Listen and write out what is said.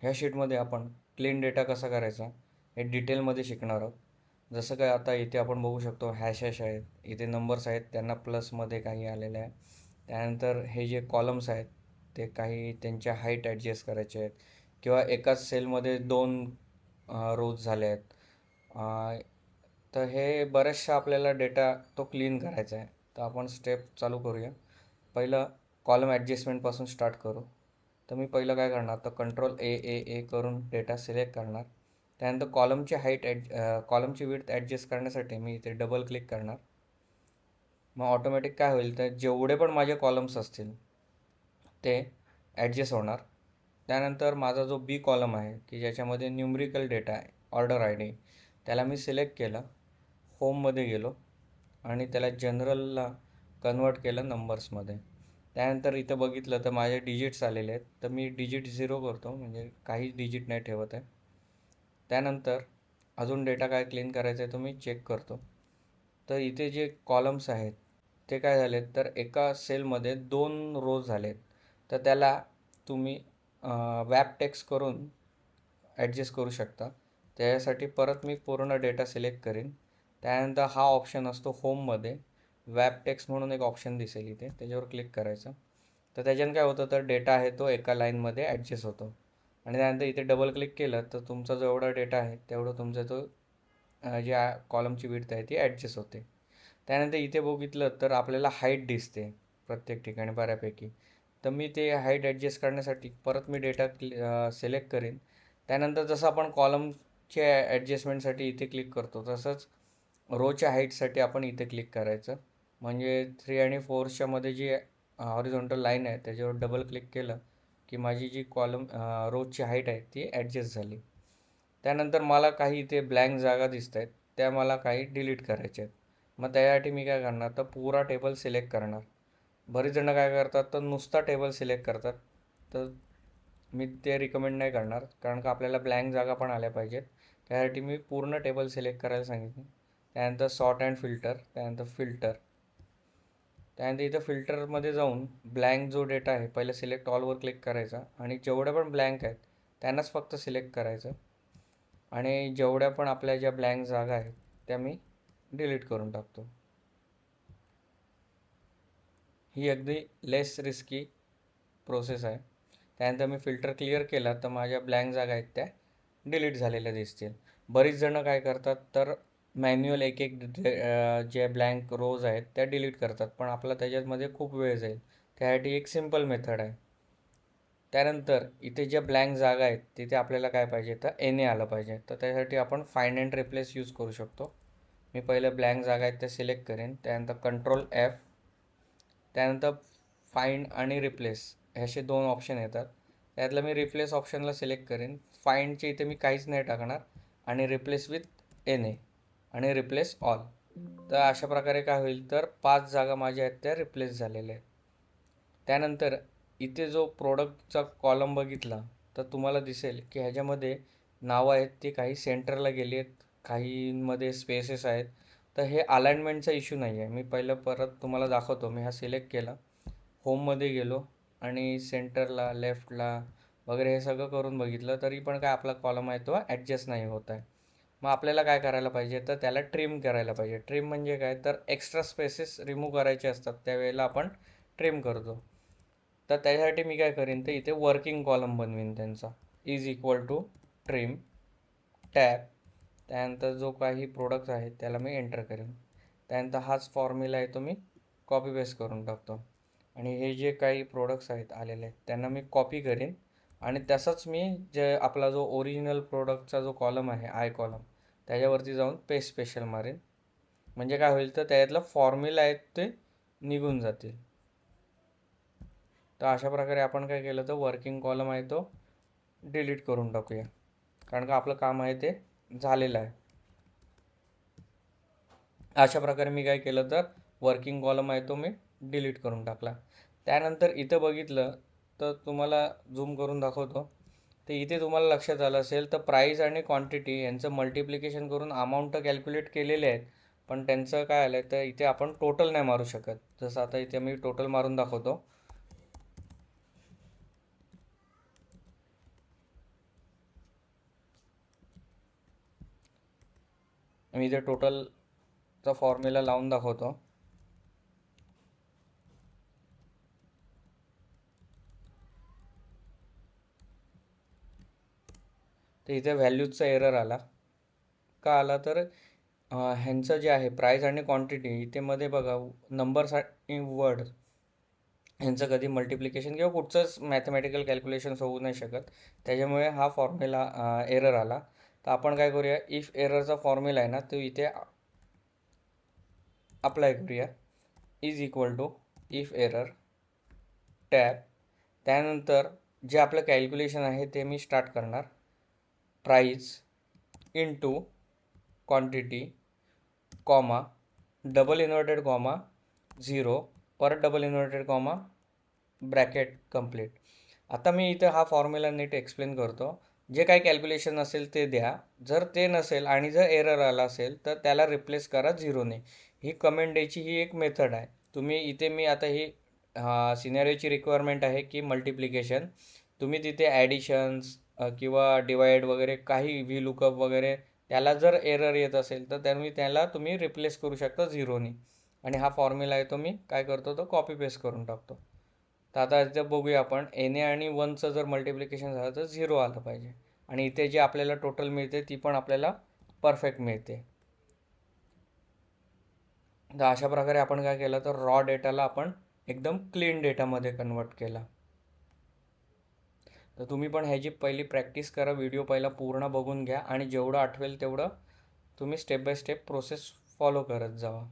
ह्या शीटमध्ये आपण क्लीन डेटा कसा करायचा हे डिटेलमध्ये शिकणार आहोत. जसं काय आता इथे आपण बघू शकतो हॅश आहेत, इथे नंबर्स आहेत, त्यांना प्लसमध्ये काही आलेले आहे. त्यानंतर हे जे कॉलम्स आहेत ते काही त्यांच्या हाईट ॲडजस्ट करायचे आहेत किंवा एकाच सेलमध्ये 2 रोज झाले आहेत. तर हे बरेचशा आपल्याला डेटा तो क्लीन करायचा आहे. तर आपण स्टेप चालू करूया. पहिलं कॉलम ॲडजस्टमेंटपासून स्टार्ट करू. तर मी पहिलं काय करणार, तर कंट्रोल ए करून डेटा सिलेक्ट करणार. त्यानंतर कॉलमची विड्थ ॲडजस्ट करण्यासाठी मी इथे डबल क्लिक करणार. मग ऑटोमॅटिक काय होईल, तर जेवढे पण माझे कॉलम्स असतील ते ॲडजस्ट होणार. त्यानंतर माझा जो बी कॉलम आहे की ज्याच्यामध्ये न्यूमरिकल डेटा आहे, ऑर्डर आय डी, त्याला मी सिलेक्ट केलं, होममध्ये गेलो आणि त्याला जनरलला कन्वर्ट केलं नंबर्समध्ये. त्यानंतर इथं बघितलं तर माझे डिजिट्स आलेले आहेत, तर मी डिजिट 0 करतो, म्हणजे काहीच डिजिट नाही ठेवत आहे. त्यानंतर अजून डेटा काय क्लीन करायचा आहे तो मी चेक करतो. तर इथे जे कॉलम्स आहेत ते काय झालेत, तर एका सेलमध्ये 2 रोज झालेत. तर त्याला तुम्ही वॅप टेक्स्ट करून ॲडजस्ट करू शकता. त्याच्यासाठी परत मी पूर्ण डेटा सिलेक्ट करीन. त्यानंतर हा ऑप्शन असतो होममध्ये, वॅप टेक्स्ट म्हणून एक ऑप्शन दिसेल इथे, त्याच्यावर क्लिक करायचं. तर त्याच्यानं काय होतं, तर डेटा आहे तो एका लाईनमध्ये ॲडजस्ट होतो. आणि त्यानंतर इथे डबल क्लिक केलं तर तुमचा जो एवढा डेटा आहे तेवढं तुमचा तो जी कॉलमची विड्थ आहे ती ॲडजस्ट होते. त्यानंतर इथे बघितलं तर आपल्याला हाईट दिसते प्रत्येक ठिकाणी बऱ्यापैकी. तर मी ते हाईट ॲडजस्ट करण्यासाठी परत मी डेटा सिलेक्ट करेन. त्यानंतर जसं आपण कॉलमच्या ॲडजस्टमेंटसाठी इथे क्लिक करतो तसंच रोच्या हाईटसाठी आपण इथे क्लिक करायचं. म्हणजे 3 आणि 4च्या मध्ये जी हॉरिझॉन्टल लाईन आहे त्याच्यावर डबल क्लिक केलं की माझी जी रोजची हाईट आहे ती ॲडजस्ट झाली. त्यानंतर मला काही इथे ब्लँक जागा दिसत आहेत, त्या मला काही डिलीट करायच्या आहेत. मग त्यासाठी मी काय करणार, तर पुरा टेबल सिलेक्ट करणार. बरेच जणं काय करतात, तर नुसता टेबल सिलेक्ट करतात. तर मी ते रिकमेंड नाही करणार, कारण का आपल्याला ब्लँक जागा पण आल्या पाहिजेत. त्यासाठी मी पूर्ण टेबल सिलेक्ट करायला सांगितलं. त्यानंतर सॉर्ट अँड फिल्टर, त्यानंतर फिल्टर. त्यानंतर इथं फिल्टरमध्ये जाऊन ब्लँक जो डेटा आहे पहिलं सिलेक्ट ऑलवर क्लिक करायचा आणि जेवढ्या पण ब्लँक आहेत त्यांनाच फक्त सिलेक्ट करायचं. आणि जेवढ्या पण आपल्या ज्या ब्लँक जागा आहेत त्या मी डिलीट करून टाकतो. ही अगदी लेस रिस्की प्रोसेस आहे. त्यानंतर मी फिल्टर क्लिअर केला तर माझ्या ब्लँक जागा आहेत त्या डिलीट झालेल्या दिसतील. बरीच जणं काय करतात, तर मॅन्युअल एक एक जे ब्लँक रोज आहेत त्या डिलीट करतात, पण आपला त्याच्यामध्ये खूप वेळ जाईल. त्यासाठी एक सिम्पल मेथड आहे. त्यानंतर इथे ज्या ब्लँक जागा आहेत तिथे आपल्याला काय पाहिजे, तर एने आलं पाहिजे. तर त्यासाठी आपण फाइंड अँड रिप्लेस यूज करू शकतो. मी पहिलं ब्लँक जागा आहेत त्या सिलेक्ट करेन, त्यानंतर कंट्रोल F, त्यानंतर फाइंड आणि रिप्लेस हे असे 2 ऑप्शन येतात. त्यातलं मी रिप्लेस ऑप्शनला सिलेक्ट करेन. फाइंडचे इथे मी काहीच नाही टाकणार आणि रिप्लेस विथ एने आणि रिप्लेस ऑल. तर अशा प्रकारे काय होईल, तर 5 जागा माझ्या आहेत त्या रिप्लेस झालेल्या आहेत. त्यानंतर इथे जो प्रोडक्टचा कॉलम बघितला तर तुम्हाला दिसेल की ह्याच्यामध्ये नावं आहेत ती काही सेंटरला गेली आहेत, काहींमध्ये स्पेसेस आहेत. तर हे अलाइनमेंटचा इश्यू नाही आहे. मी पहिलं परत तुम्हाला दाखवतो. मी हा सिलेक्ट केला, होममध्ये गेलो आणि सेंटरला, लेफ्टला वगैरे हे सगळं करून बघितलं तरी पण काय आपला कॉलम आहे तो ॲडजस्ट नाही होत आहे. मग आपल्याला काय करायला पाहिजे, तर त्याला ट्रिम करायला पाहिजे. ट्रिम म्हणजे काय, तर एक्स्ट्रा स्पेसेस रिमूव्ह करायचे असतात त्यावेळेला आपण ट्रिम करतो. तर त्यासाठी मी काय करीन, तर इथे वर्किंग कॉलम बनवीन त्यांचा. Is equal to trim tab, त्यानंतर जो काही प्रोडक्ट आहे त्याला मी एंटर करेन. त्यानंतर हाच फॉर्म्युला आहे तो मी कॉपी पेस्ट करून टाकतो आणि हे जे काही प्रोडक्ट्स आहेत आलेले आहेत त्यांना मी कॉपी करीन आणि तसंच मी जे आपला जो ओरिजिनल प्रोडक्टचा जो कॉलम आहे आय कॉलम त्याच्यावरती जाऊन पेस्ट स्पेशल मारेन. म्हणजे काय होईल, तर त्याच्यातलं फॉर्म्युला आहेत ते निघून जातील. तर अशा प्रकारे आपण काय केलं, तर वर्किंग कॉलम आहे तो डिलीट करून टाकूया, कारण का आपलं काम आहे ते झालेलं आहे. अशा प्रकारे मी काय केलं, तर वर्किंग कॉलम आहे तो मी डिलीट करून टाकला. त्यानंतर इथं बघितलं तर तुम्हाला झूम करून दाखवतो. तर इथे तुम्हाला लक्षात आलं असेल, तर प्राईस आणि क्वांटिटी यांचं मल्टिप्लिकेशन करून अमाऊंट कॅल्क्युलेट केलेले आहेत, पण त्यांचं काय आलं तर इथे आपण टोटल नाही मारू शकत. जसं आता इथे मी टोटल मारून दाखवतो. मी इथे टोटलचा फॉर्म्युला लावून दाखवतो. तर इथे व्हॅल्यूजचा एरर आला. का आला तर ह्यांचं जे आहे प्राईस आणि क्वांटिटी इथे मध्ये बघा नंबर्स आणि वर्ड ह्यांचं कधी मल्टिप्लिकेशन किंवा कुठचंच मॅथमॅटिकल कॅल्क्युलेशन्स होऊ नाही शकत. त्याच्यामुळे हा फॉर्म्युला एरर आला. तर आपण काय करूया, इफ एररचा फॉर्म्युला आहे ना तो इथे अप्लाय करूया. Is equal to if error tab. त्यानंतर जे आपलं कॅल्क्युलेशन आहे ते मी स्टार्ट करणार. Price into quantity comma double inverted comma 0 परत double inverted comma bracket complete. आता मी इथं हा फॉर्म्युला नीट एक्सप्लेन करतो. जे काही कॅल्क्युलेशन असेल ते द्या. जर ते नसेल आणि जर एरर आला असेल तर त्याला रिप्लेस करा 0ने. ही कमेंट द्यायची ही एक मेथड आहे. तुम्ही इथे मी आता ही सिनेरिओची रिक्वायरमेंट आहे की मल्टिप्लिकेशन. तुम्ही तिथे ॲडिशन्स किंवा डिवाइड वगैरे काही व्ही लुकअप वगैरे त्याला जर एरर येत असेल तर त्याला तुम्ही रिप्लेस करू शकता 0ने. आणि हा फॉर्म्युला आहे तो मी काय करतो तो कॉपी पेस्ट करून टाकतो. तर आता इथे बघूया आपण एने आणि 1चं जर मल्टिप्लिकेशन झालं तर 0 आलं पाहिजे. आणि इथे जे आपल्याला टोटल मिळते ती पण आपल्याला परफेक्ट मिळते. तर अशा प्रकारे आपण काय केलं तर रॉ डेटाला आपण एकदम क्लीन डेटामध्ये कन्वर्ट केला. तर तुम्ही पण ह्याची पहिली प्रॅक्टिस करा. व्हिडिओ पहिला पूर्ण बघून घ्या आणि जेवढं आठवेल तेवढं तुम्ही step by step process follow करत जावा.